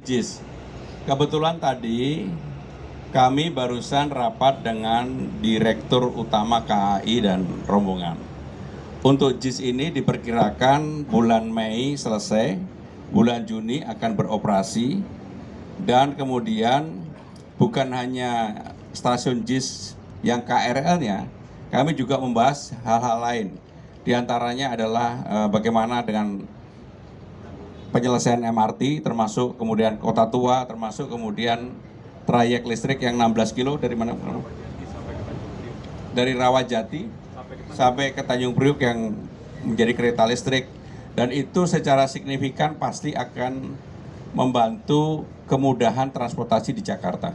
JIS. Kebetulan tadi kami barusan rapat dengan Direktur Utama KAI dan rombongan. Untuk JIS ini diperkirakan bulan Mei selesai, bulan Juni akan beroperasi, dan kemudian bukan hanya stasiun JIS yang KRL-nya, kami juga membahas hal-hal lain. Di antaranya adalah bagaimana dengan penyelesaian MRT, termasuk kemudian Kota Tua, termasuk kemudian trayek listrik yang 16 kilo dari mana? Dari Rawajati sampai ke Tanjung Priuk yang menjadi kereta listrik, dan itu secara signifikan pasti akan membantu kemudahan transportasi di Jakarta.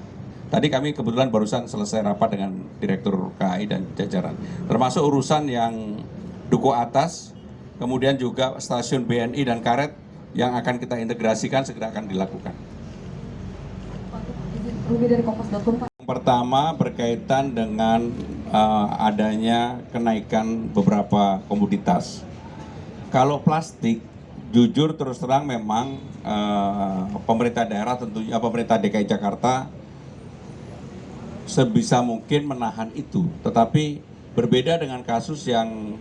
Tadi kami kebetulan barusan selesai rapat dengan Direktur KAI dan jajaran, termasuk urusan yang Duku Atas, kemudian juga stasiun BNI dan karet yang akan kita integrasikan segera akan dilakukan. Yang pertama berkaitan dengan adanya kenaikan beberapa komoditas. Kalau plastik, jujur terus terang memang pemerintah daerah, tentunya pemerintah DKI Jakarta sebisa mungkin menahan itu. Tetapi berbeda dengan kasus yang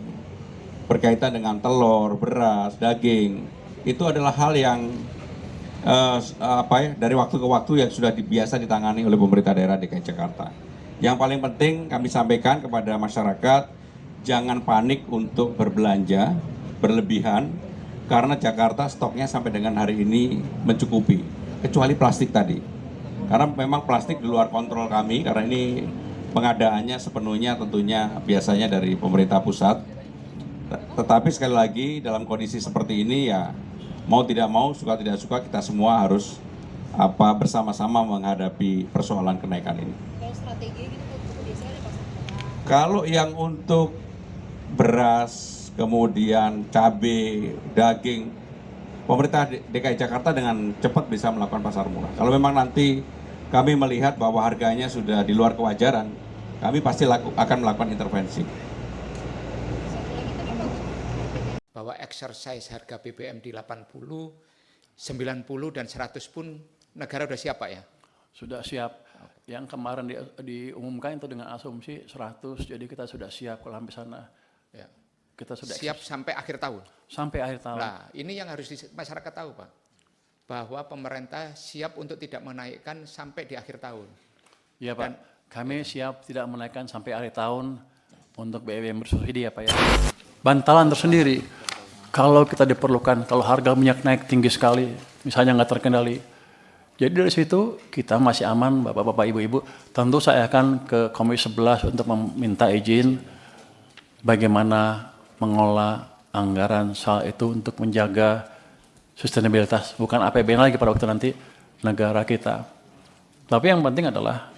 berkaitan dengan telur, beras, daging, itu adalah hal yang dari waktu ke waktu yang sudah biasa ditangani oleh pemerintah daerah DKI Jakarta. Yang paling penting kami sampaikan kepada masyarakat, jangan panik untuk berbelanja berlebihan, karena Jakarta stoknya sampai dengan hari ini mencukupi, kecuali plastik tadi. Karena memang plastik di luar kontrol kami, karena ini pengadaannya sepenuhnya tentunya biasanya dari pemerintah pusat. Tetapi sekali lagi dalam kondisi seperti ini ya, mau tidak mau, suka tidak suka, kita semua harus bersama-sama menghadapi persoalan kenaikan ini. Kalau strategi gitu biasanya ada pasar. Kalau yang untuk beras, kemudian cabai, daging, pemerintah DKI Jakarta dengan cepat bisa melakukan pasar murah. Kalau memang nanti kami melihat bahwa harganya sudah di luar kewajaran, kami pasti akan melakukan intervensi. Bahwa exercise harga BBM di 80, 90 dan 100 pun negara sudah siap Pak ya? Sudah siap. Yang kemarin diumumkan itu dengan asumsi 100, jadi kita sudah siap kalau sampai sana. Ya. Kita sudah siap sampai akhir tahun? Sampai akhir tahun. Nah, ini yang harus masyarakat tahu Pak. Bahwa pemerintah siap untuk tidak menaikkan sampai di akhir tahun. Iya Pak, kami siap tidak menaikkan sampai akhir tahun untuk BBM bersubsidi ya Pak ya. Bantalan tersendiri, kalau kita diperlukan, kalau harga minyak naik tinggi sekali, misalnya nggak terkendali. Jadi dari situ kita masih aman, Bapak-Bapak, Ibu-Ibu. Tentu saya akan ke Komisi 11 untuk meminta izin bagaimana mengolah anggaran soal itu untuk menjaga sustainabilitas, bukan APBN lagi pada waktu nanti negara kita. Tapi yang penting adalah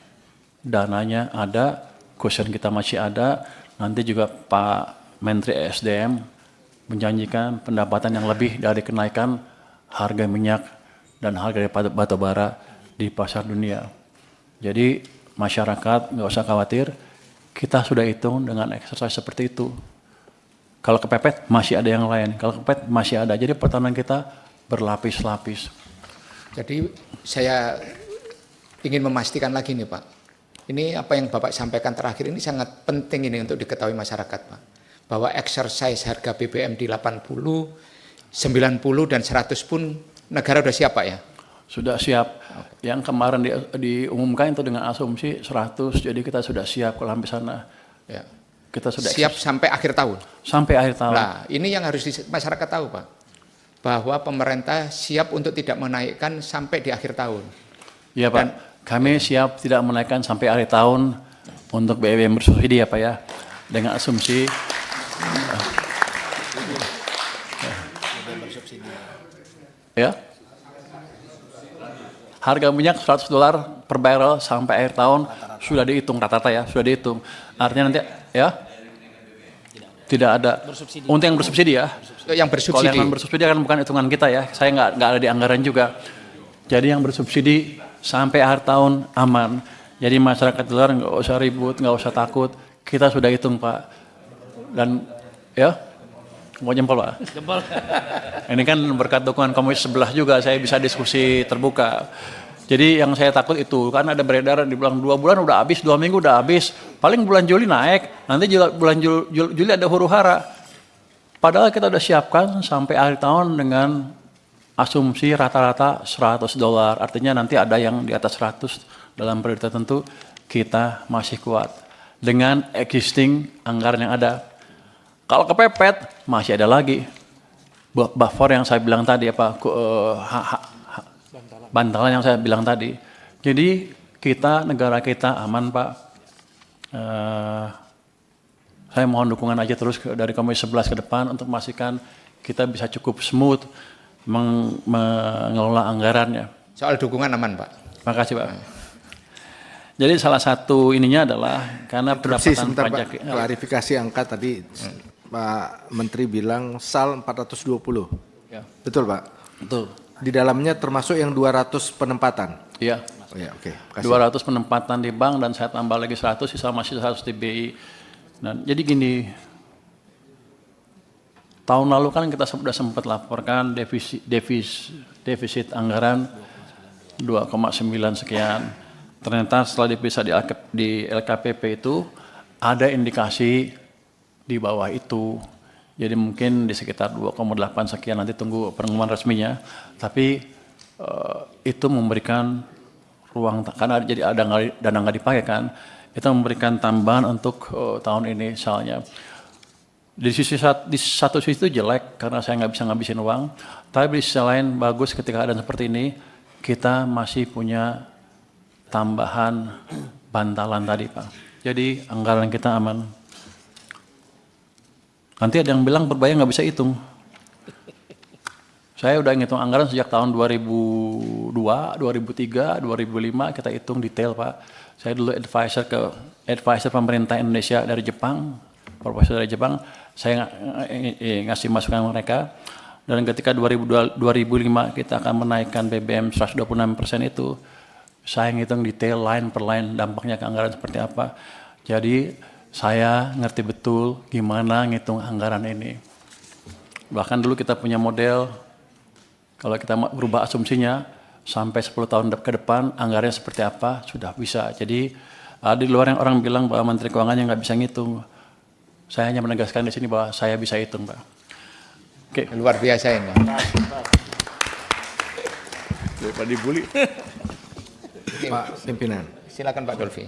dananya ada, cushion kita masih ada, nanti juga Pak Menteri ESDM menjanjikan pendapatan yang lebih dari kenaikan harga minyak dan harga batu bara di pasar dunia. Jadi masyarakat nggak usah khawatir, kita sudah hitung dengan exercise seperti itu. Kalau kepepet masih ada yang lain, kalau kepepet masih ada. Jadi pertahanan kita berlapis-lapis. Jadi saya ingin memastikan lagi nih Pak, ini apa yang Bapak sampaikan terakhir ini sangat penting ini untuk diketahui masyarakat Pak. Bahwa exercise harga BBM di 80, 90 dan 100 pun negara sudah siap Pak ya? Sudah siap. Yang kemarin diumumkan itu dengan asumsi 100, jadi kita sudah siap kalau sampai sana. Ya. Kita sudah siap sampai akhir tahun? Sampai akhir tahun. Nah, ini yang harus masyarakat tahu Pak. Bahwa pemerintah siap untuk tidak menaikkan sampai di akhir tahun. Iya Pak, kami siap tidak menaikkan sampai akhir tahun untuk BBM bersubsidi ya Pak ya. Dengan asumsi ya, harga minyak $100 per barrel sampai akhir tahun sudah dihitung rata-rata ya, sudah dihitung. Artinya nanti ya tidak ada untuk yang bersubsidi ya. Yang bersubsidi. Kalau yang bersubsidi kan bukan hitungan kita ya. Saya nggak ada di anggaran juga. Jadi yang bersubsidi sampai akhir tahun aman. Jadi masyarakat di luar nggak usah ribut, nggak usah takut. Kita sudah hitung Pak. Dan ya Mau jempol Pak? Jempol. Ini kan berkat dukungan komisi sebelah juga saya bisa diskusi terbuka. Jadi yang saya takut itu, kan ada beredar dibilang 2 bulan udah habis, 2 minggu udah habis. Paling bulan Juli naik, nanti bulan Juli ada huru hara. Padahal kita udah siapkan sampai akhir tahun dengan asumsi rata-rata $100. Artinya nanti ada yang di atas 100 dalam periode tertentu, kita masih kuat. Dengan existing anggaran yang ada. Kalau kepepet, masih ada lagi. Buffer yang saya bilang tadi, bantalan yang saya bilang tadi. Jadi negara kita aman Pak. Saya mohon dukungan aja terus dari Komisi 11 ke depan untuk memastikan kita bisa cukup smooth mengelola anggarannya. Soal dukungan aman Pak. Terima kasih Pak. Jadi salah satu ininya adalah karena pendapatan pajak. Pak, klarifikasi angka tadi Pak Menteri bilang SAL 420. Ya. Betul Pak? Betul. Di dalamnya termasuk yang 200 penempatan? Iya. Oh ya, oke. 200 penempatan di bank dan saya tambah lagi 100, sisa masih 100 di BI. Dan jadi gini, tahun lalu kan kita sudah sempat laporkan defisit anggaran 2,9 sekian. Ternyata setelah dipisah di LKPP itu ada indikasi di bawah itu. Jadi mungkin di sekitar 2,8 sekian, nanti tunggu pengumuman resminya. Tapi itu memberikan ruang, karena jadi ada dana nggak dipakai kan, itu memberikan tambahan untuk tahun ini misalnya. Di satu sisi itu jelek karena saya nggak bisa ngabisin uang, tapi di sisi lain bagus ketika ada seperti ini, kita masih punya tambahan bantalan tadi Pak. Jadi anggaran kita aman. Nanti ada yang bilang berbahaya nggak bisa hitung. Saya udah ngitung anggaran sejak tahun 2002, 2003, 2005 kita hitung detail Pak. Saya dulu advisor pemerintah Indonesia dari Jepang, profesor dari Jepang. Saya ngasih masukan mereka. Dan ketika 2005 kita akan menaikkan BBM 126% itu, saya ngitung detail line per line dampaknya ke anggaran seperti apa. Jadi saya ngerti betul gimana ngitung anggaran ini. Bahkan dulu kita punya model, kalau kita berubah asumsinya, sampai 10 tahun ke depan anggarannya seperti apa, sudah bisa. Jadi di luar yang orang bilang bahwa Menteri Keuangannya nggak bisa ngitung. Saya hanya menegaskan di sini bahwa saya bisa hitung, Pak. Oke. Luar biasa ini. Daripada dibully. Pak Pimpinan. Silakan Pak Dolfi.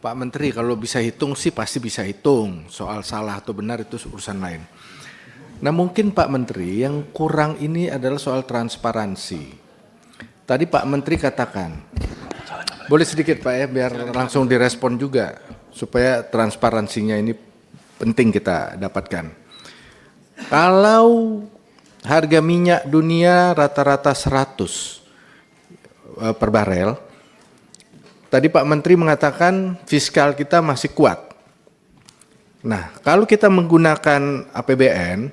Pak Menteri, kalau bisa hitung sih pasti bisa hitung. Soal salah atau benar itu urusan lain. Nah mungkin Pak Menteri yang kurang ini adalah soal transparansi. Tadi Pak Menteri katakan, boleh sedikit Pak ya biar langsung direspon juga. Supaya transparansinya ini penting kita dapatkan. Kalau harga minyak dunia rata-rata 100 per barel, tadi Pak Menteri mengatakan fiskal kita masih kuat. Nah, kalau kita menggunakan APBN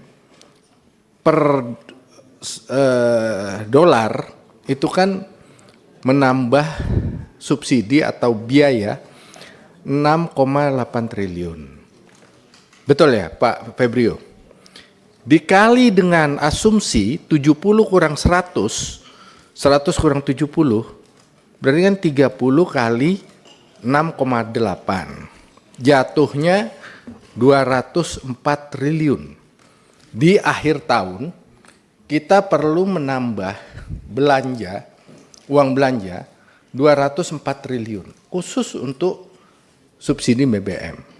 per dolar itu kan menambah subsidi atau biaya 6,8 triliun. Betul ya Pak Febrio? Dikali dengan asumsi 70 kurang 100, 100 kurang 70, berarti kan 30 kali 6,8. Jatuhnya 204 triliun. Di akhir tahun kita perlu menambah belanja, uang belanja 204 triliun khusus untuk subsidi BBM.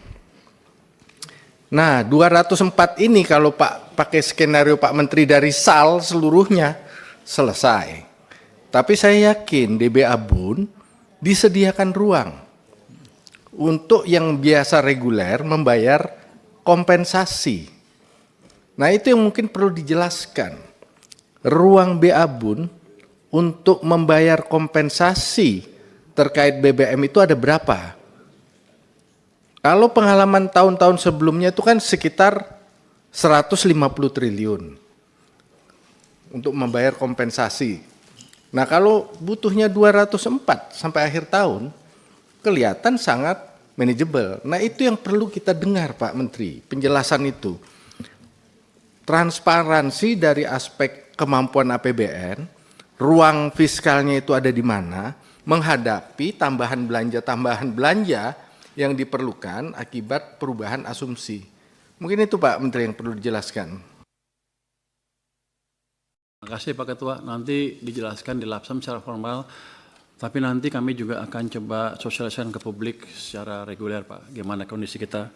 Nah, 204 ini kalau Pak pakai skenario Pak Menteri dari SAL seluruhnya selesai. Tapi saya yakin DBA Bun disediakan ruang untuk yang biasa reguler membayar kompensasi. Nah itu yang mungkin perlu dijelaskan. Ruang BA Bun untuk membayar kompensasi terkait BBM itu ada berapa? Kalau pengalaman tahun-tahun sebelumnya itu kan sekitar 150 triliun untuk membayar kompensasi. Nah kalau butuhnya 204 sampai akhir tahun, kelihatan sangat manageable. Nah itu yang perlu kita dengar Pak Menteri, penjelasan itu. transparansi dari aspek kemampuan APBN, ruang fiskalnya itu ada di mana, menghadapi tambahan belanja yang diperlukan akibat perubahan asumsi. Mungkin itu Pak Menteri yang perlu dijelaskan. Terima kasih Pak Ketua, nanti dijelaskan di Lapsam secara formal, tapi nanti kami juga akan coba sosialisasikan ke publik secara reguler Pak, gimana kondisi kita.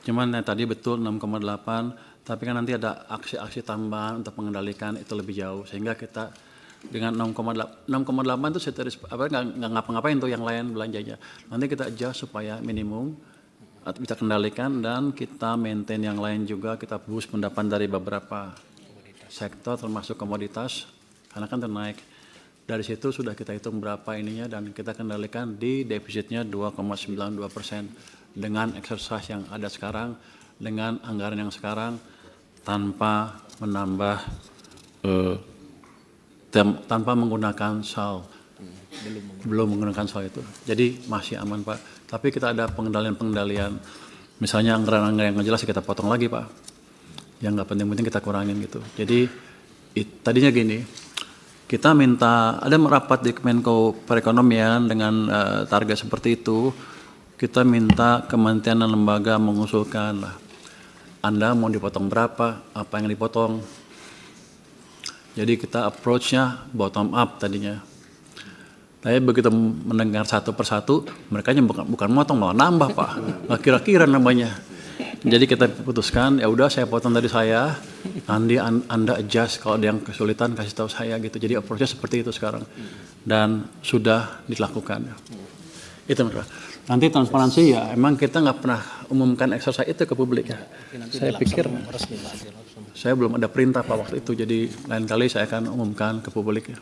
Cuman tadi betul 6,8, tapi kan nanti ada aksi-aksi tambahan untuk mengendalikan itu lebih jauh, sehingga kita dengan 6,8 itu nggak ngapa-ngapain tuh yang lain belanjanya. Nanti kita adjust supaya minimum bisa kendalikan dan kita maintain yang lain juga, kita boost pendapatan dari beberapa sektor termasuk komoditas karena kan ternaik. Dari situ sudah kita hitung berapa ininya dan kita kendalikan di defisitnya 2,92% dengan exercise yang ada sekarang, dengan anggaran yang sekarang tanpa menambah tanpa menggunakan SAL, belum menggunakan SAL itu. Jadi masih aman Pak. Tapi kita ada pengendalian, misalnya anggaran-anggaran yang nggak jelas kita potong lagi Pak. Yang nggak penting-penting kita kurangin gitu. Jadi tadinya gini, kita minta ada merapat di Kemenko Perekonomian dengan target seperti itu. Kita minta kementerian dan lembaga mengusulkan lah, Anda mau dipotong berapa, apa yang dipotong. Jadi kita approach-nya bottom up tadinya. Tapi begitu mendengar satu persatu, mereka bukan motong malah nambah Pak. Nggak kira-kira namanya. Jadi kita putuskan, ya udah saya potong dari saya, nanti Anda adjust kalau ada yang kesulitan kasih tahu saya gitu. Jadi approach-nya seperti itu sekarang dan sudah dilakukan. Itu Pak. Nanti transparansi ya, emang kita nggak pernah umumkan exercise itu ke publik ya. Saya pikir saya belum ada perintah Pak waktu itu, jadi lain kali saya akan umumkan ke publik ya.